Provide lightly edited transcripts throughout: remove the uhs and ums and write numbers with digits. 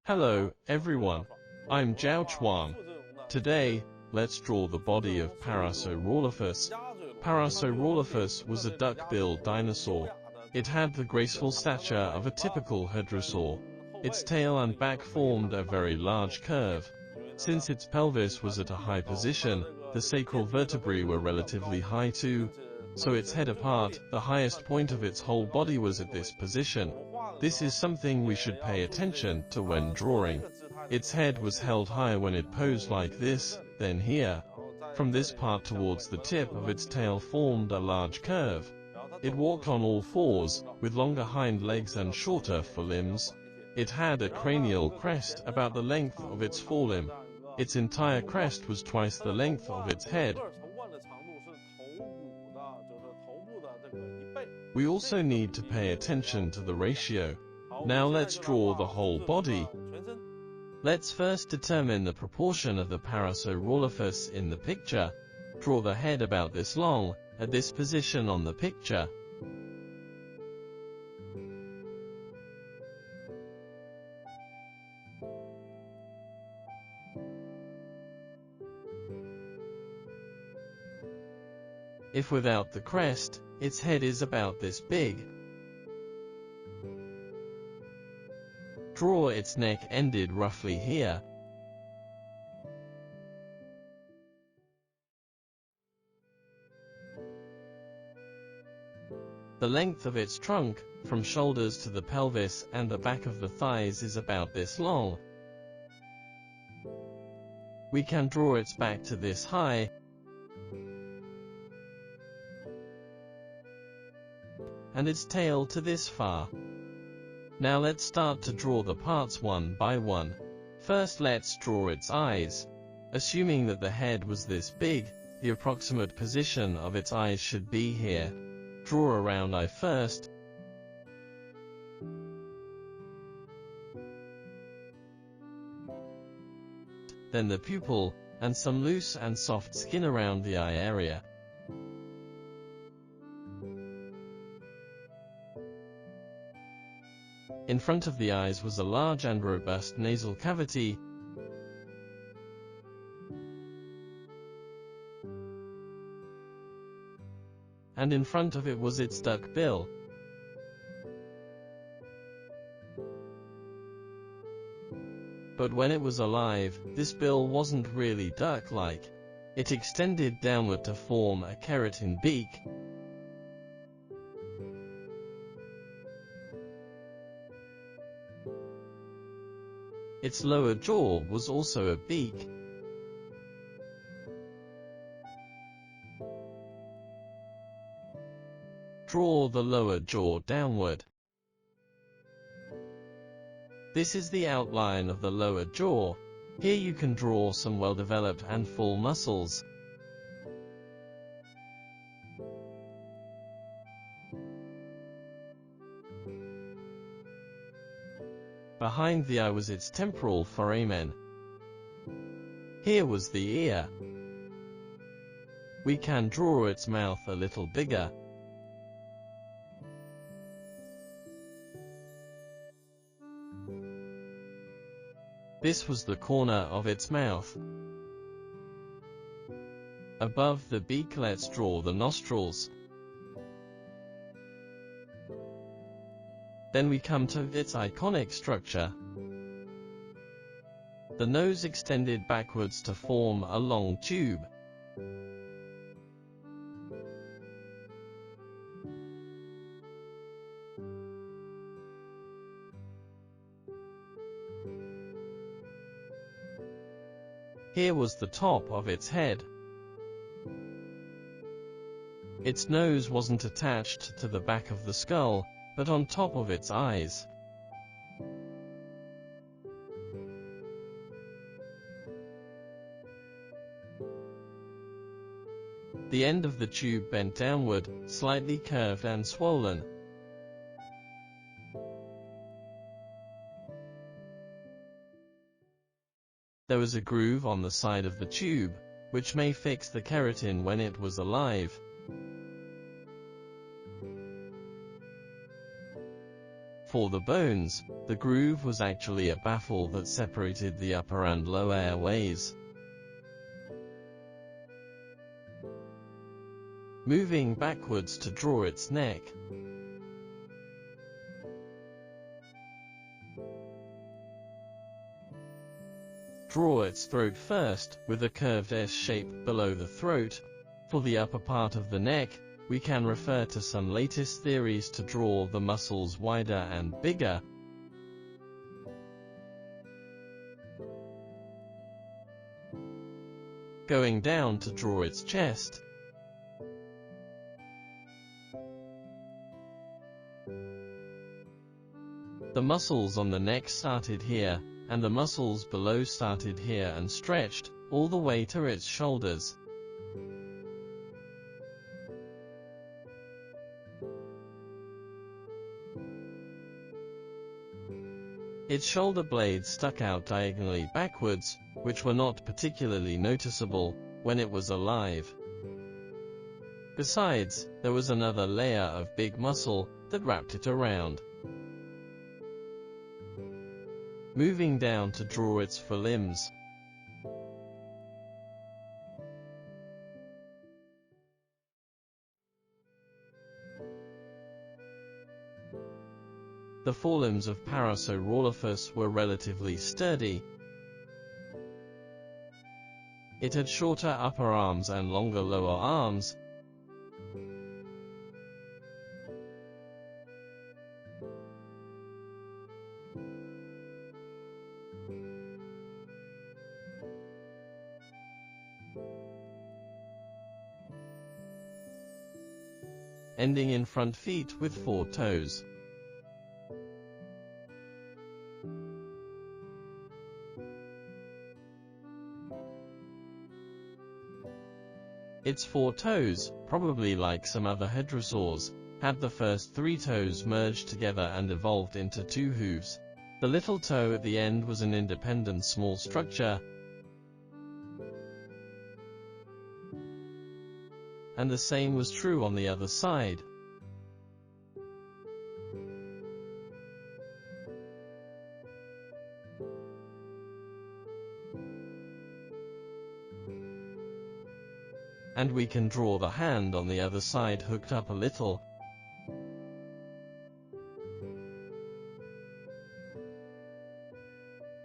Hello, everyone. I'm ZHAO Chuang. Today, let's draw the body of Parasaurolophus. Parasaurolophus was a duck-billed dinosaur. It had the graceful stature of a typical hadrosaur. Its tail and back formed a very large curve. Since its pelvis was at a high position, the sacral vertebrae were relatively high too. So its head apart, the highest point of its whole body was at this position. This is something we should pay attention to when drawing. Its head was held high when it posed like this, then here. From this part towards the tip of its tail formed a large curve. It walked on all fours, with longer hind legs and shorter forelimbs. It had a cranial crest about the length of its forelimb. Its entire crest was twice the length of its head. We also need to pay attention to the ratio. Now let's draw the whole body. Let's first determine the proportion of the Parasaurolophus in the picture. Draw the head about this long, at this position on the picture. If without the crest, its head is about this big. Draw its neck ended roughly here. The length of its trunk, from shoulders to the pelvis and the back of the thighs, is about this long. We can draw its back to this high, and its tail to this far. Now let's start to draw the parts one by one. First let's draw its eyes. Assuming that the head was this big, the approximate position of its eyes should be here. Draw a round eye first. Then the pupil, and some loose and soft skin around the eye area. In front of the eyes was a large and robust nasal cavity, and in front of it was its duck bill. But when it was alive, this bill wasn't really duck-like. It extended downward to form a keratin beak. Its lower jaw was also a beak. Draw the lower jaw downward. This is the outline of the lower jaw. Here you can draw some well-developed and full muscles. Behind the eye was its temporal foramen. Here was the ear. We can draw its mouth a little bigger. This was the corner of its mouth. Above the beak, let's draw the nostrils. Then we come to its iconic structure. The nose extended backwards to form a long tube. Here was the top of its head. Its nose wasn't attached to the back of the skull, but on top of its eyes. The end of the tube bent downward, slightly curved and swollen. There was a groove on the side of the tube, which may fix the keratin when it was alive. For the bones, the groove was actually a baffle that separated the upper and lower airways. Moving backwards to draw its neck. Draw its throat first, with a curved S shape below the throat. For the upper part of the neck, we can refer to some latest theories to draw the muscles wider and bigger. Going down to draw its chest. The muscles on the neck started here, and the muscles below started here and stretched all the way to its shoulders. Its shoulder blades stuck out diagonally backwards, which were not particularly noticeable when it was alive. Besides, there was another layer of big muscle that wrapped it around. Moving down to draw its forelimbs. The forelimbs of Parasaurolophus were relatively sturdy. It had shorter upper arms and longer lower arms. Ending in front feet with 4 toes. Its 4 toes, probably like some other hadrosaurs, had the first 3 toes merged together and evolved into 2 hooves. The little toe at the end was an independent small structure, and the same was true on the other side. And we can draw the hand on the other side hooked up a little.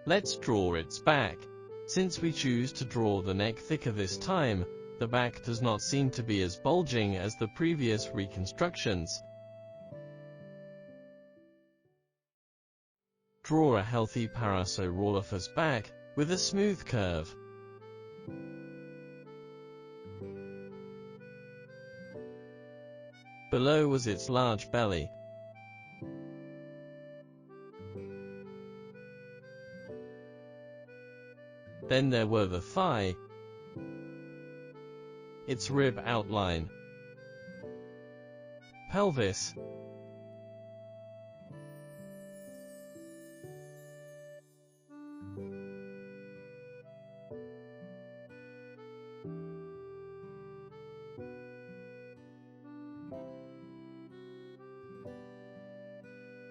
Let's draw its back. Since we choose to draw the neck thicker this time, the back does not seem to be as bulging as the previous reconstructions. Draw a healthy Parasaurolophus back, with a smooth curve. Below was its large belly. Then there were the thigh, its rib outline, pelvis,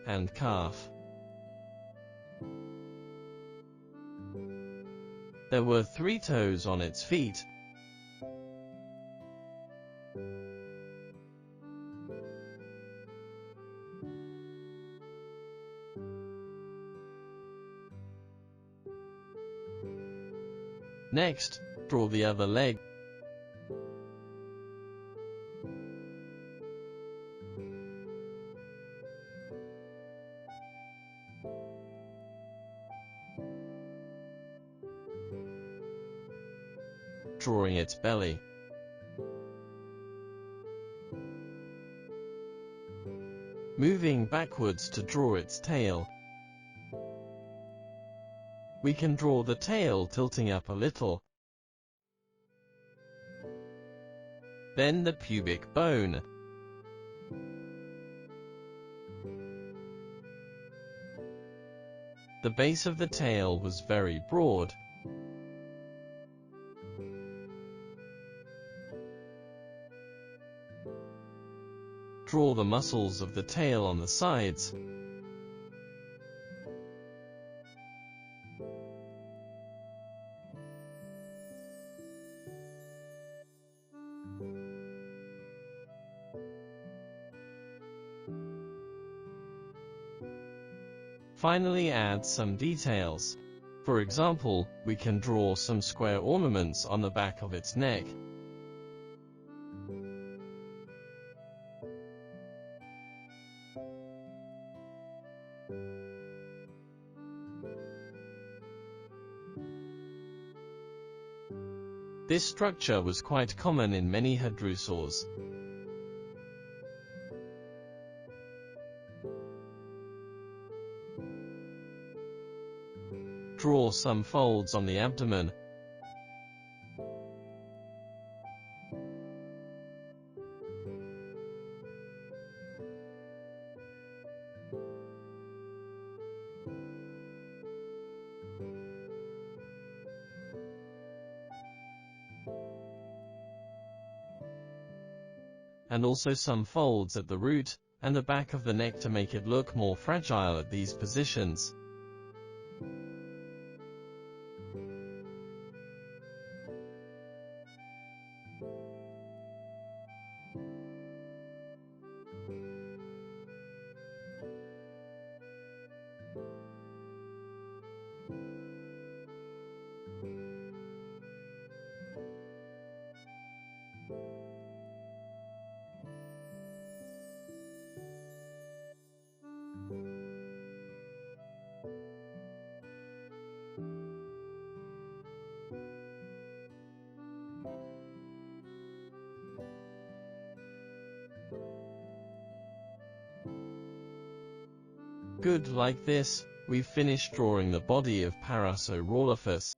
and calf. There were 3 toes on its feet. Next, draw the other leg. Drawing its belly. Moving backwards to draw its tail. We can draw the tail tilting up a little. Then the pubic bone. The base of the tail was very broad. Draw the muscles of the tail on the sides. Finally, add some details. For example, we can draw some square ornaments on the back of its neck. This structure was quite common in many hadrosaurs. Draw some folds on the abdomen. And also some folds at the root and the back of the neck to make it look more fragile at these positions. Good, like this, we've finished drawing the body of Parasaurolophus.